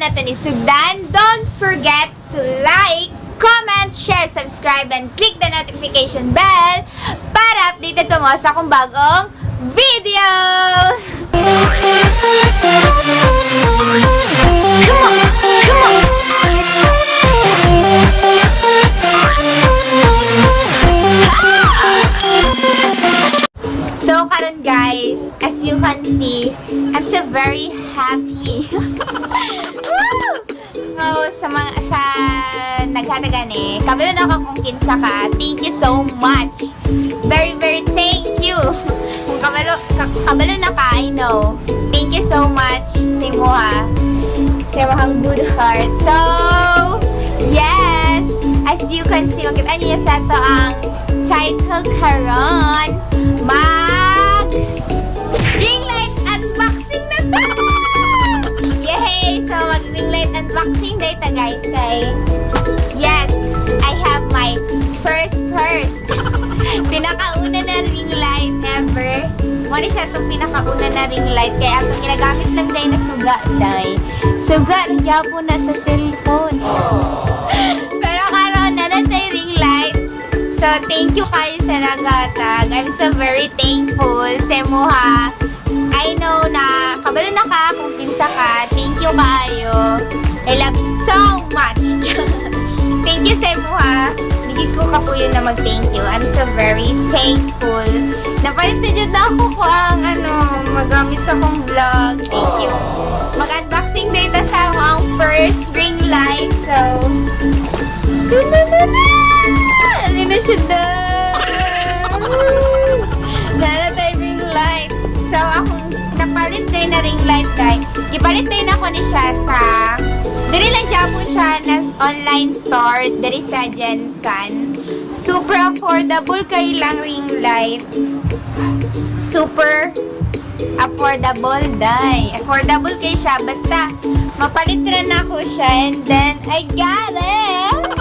na ito ni Sugdan. Don't forget to like, comment, share, subscribe, and click the notification bell para updated ka mo sa akong bagong videos! Come on! Come on! So, karon guys, as you can see, I'm so very happy. No, sa naghatagani, kabalo na ako kung kinsa ka. Thank you so much. Very, very thank you. Kung kabalo na ka, I know. Thank you so much, Simuha. Simuhang good heart. So, yes, as you can see, makita niyo sa ito ang title karon. Ring light unboxing na to! Yay! So, mag-ring light unboxing na ito, guys. Kay, yes, I have my first pinakauna na ring light ever. Muna siya itong pinakauna na ring light. Kaya itong ginagamit lang dahil na suga, dahil. Suga, nagya po na sa cellphone. Pero karoon na tayo ring light. So, thank you kayo sa nagatag. I'm so very thankful. Semuha, I know na kabalo na ka kung kinsa ka. Thank you kayo. I love you so much. Thank you, Semuha. Digit ko ka po yun na mag-thank you. I'm so very thankful. Napalit na dyan na ako ko ang magamit sa akong vlog. Thank you. Mag-unboxing data sa ang first ring light. So, ano na siya doon? Lala tayo ring light. So, akong napalit tayo na ring light guys. Ipalit tayo na ko ni siya sa dili lang Japon siya na online store. Dili sa Jensen. Super affordable kayo lang ring light. Super affordable dai. Affordable kayo siya. Basta, mapalit rin ako siya. And then, I got it!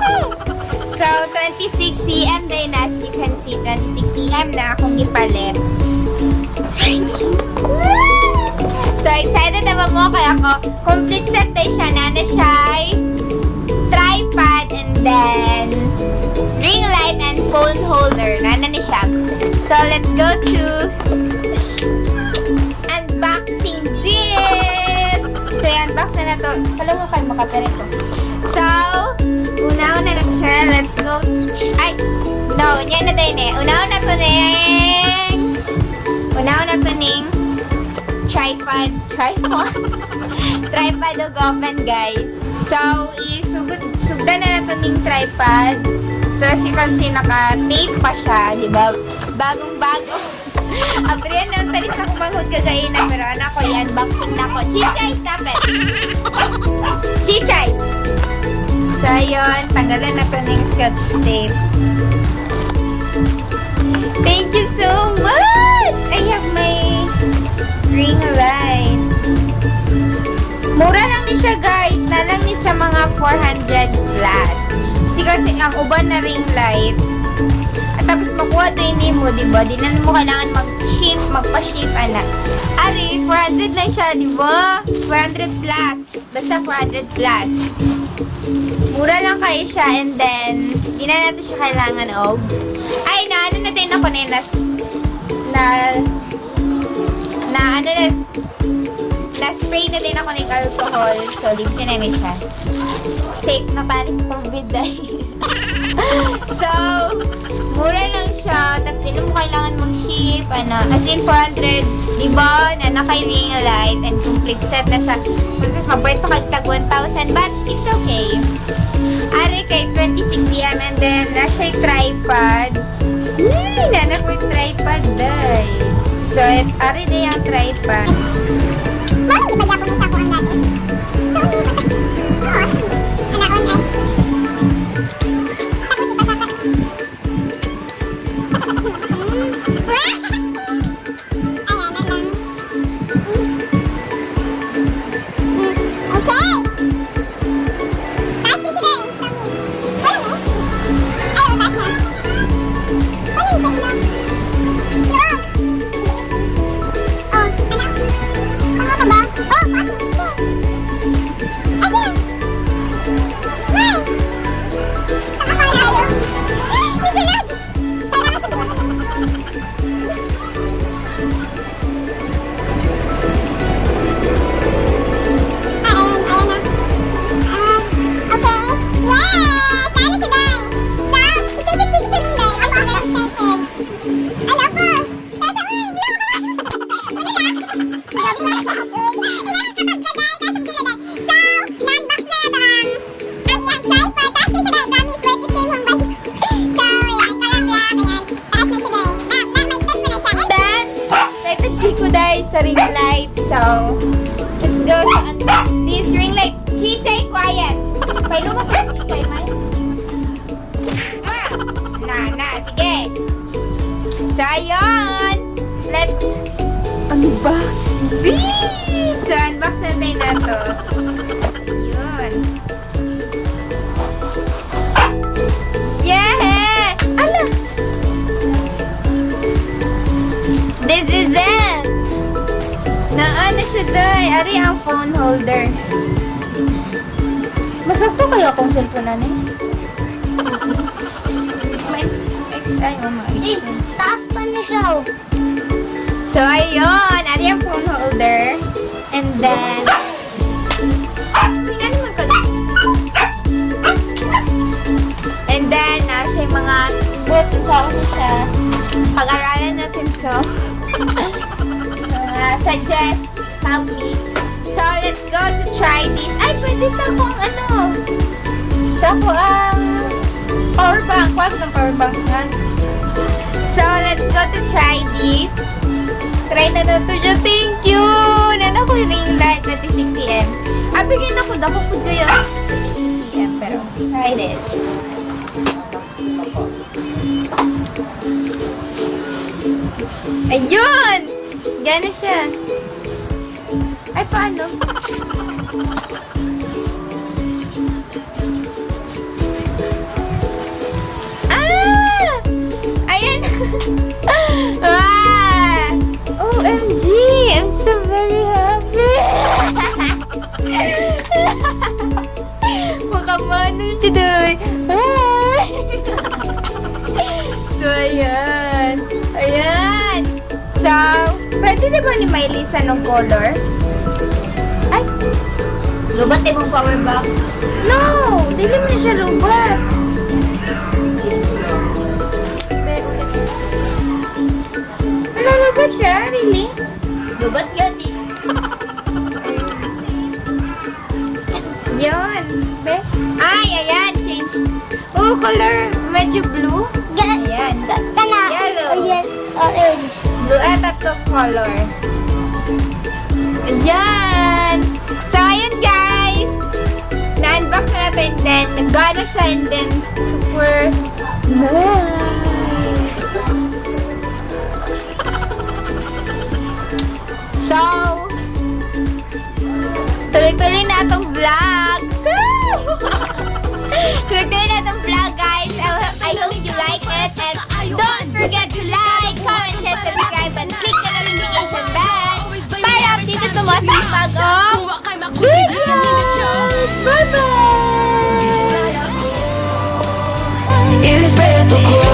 So, 26 cm na yun, as you can see, 26 cm na akong ipalit. So, excited naman mo kaya ako. Complete set tayo siya. Nana siya ay tripod and then ring light and phone holder. Nana ni siya. So, let's go to unboxing this. So, i-unbox na to. Kala mo kayo makapere to. So, una-una na siya. Let's go. Ay! No, yan na tayo Una-una to ning. Una-una to ning tripod. Tripod o open, guys. So, sugdan na to ning tripod. So, as you can see, naka-tape pa siya. Diba? Bagong-bago. Abriyan na talis ako manghod kagaina. Pero anak ko, i-unboxing na ko. Chichay, stop it! Chichay! So, ayun. Tanggalan na to ng scotch tape. Thank you so much! I have my ring light. Mura lang ni siya, guys. Na lang ni sa mga 400 plus. Kasi ang uban na ring light. At tapos makuha to yun mo, diba? Di na mo kailangan magpa-ship, anak. Ari, 400 lang siya, diba? 400 plus. Basta 400 plus. Mura lang kayo siya, and then di na natin siya kailangan ay, ano natin ako na spray na din ako ng alcohol, so limpyo na siya. Safe na para sa COVID dahil. So, mura lang siya, tapos sino mo kailangan mag-ship, as in 400, diba, na naka-ring light and complete set na siya. Tapos mabait pa kagtag 1,000, but it's okay. Ari kay 26 cm, and then nasa tripod. Nanak mo yung tripod dahil. So, ari na yung tripod. Bakit di ba Japanese ako ang dati? So, hindi ba? Oo. Anak ko ay. Tapos ipasaka. Ayan, lang. Okay! Taas kasi rin. Walang eh. Ayaw, taas na. Walang isa ila. Oo. Oh, anak. So, let's go to unbox this ring light. Chi, stay quiet. May lumakas kay May. Sige. So, ayun. Let's unbox this. So, unbox natin na to. Ayun. Yeah! Ala! This is it! Naano siya day? Ari ang phone holder. Masakto kayo akong cellphone na eh. Ay, oh my. Eh, taas pa na siya. Oh. So, ayun. Ari ang phone holder. And then, tingnan mo ko lang. And then, nasa yung mga book. So, kasi siya. Pag-aralan natin so. Suggest, help me. So, let's go to try this. Ay, pwede sa akong ano. Sa ako ang power bank. What's the power bank yan? So, let's go to try this. Try na to siya. Thank you! Nana ko yung ring light 26 cm. Bigyan ako. Dako po ko yung 26 cm. Pero, try this. Ayun! Gana siya. Ay, paano? Wow! OMG! I'm so very happy! Makamano siya doy! Hi! So, ayan. Ayan! So, pwede na ba ni Maylisa ng color? Ay! Lubat eh mong power bank? No! Dili mo na siya lubat! Lubat siya? Really? Lubat yan eh. Yun. Ay, ayan. Change. Oh, color. Medyo blue. Ayan. Kana. Yellow. Yes, orange. Blue at tatlong color. Ayan. So, ayun guys. Na-unbox na natin. Then, nagana siya. And then, super nice. So, tuloy-tuloy na itong vlog. Tuloy-tuloy na itong vlog, guys. I hope you like it. And don't forget to like, comment, share, subscribe, and click the notification bell para update ito mo sa bagong videos. Bye-bye! Respeto ko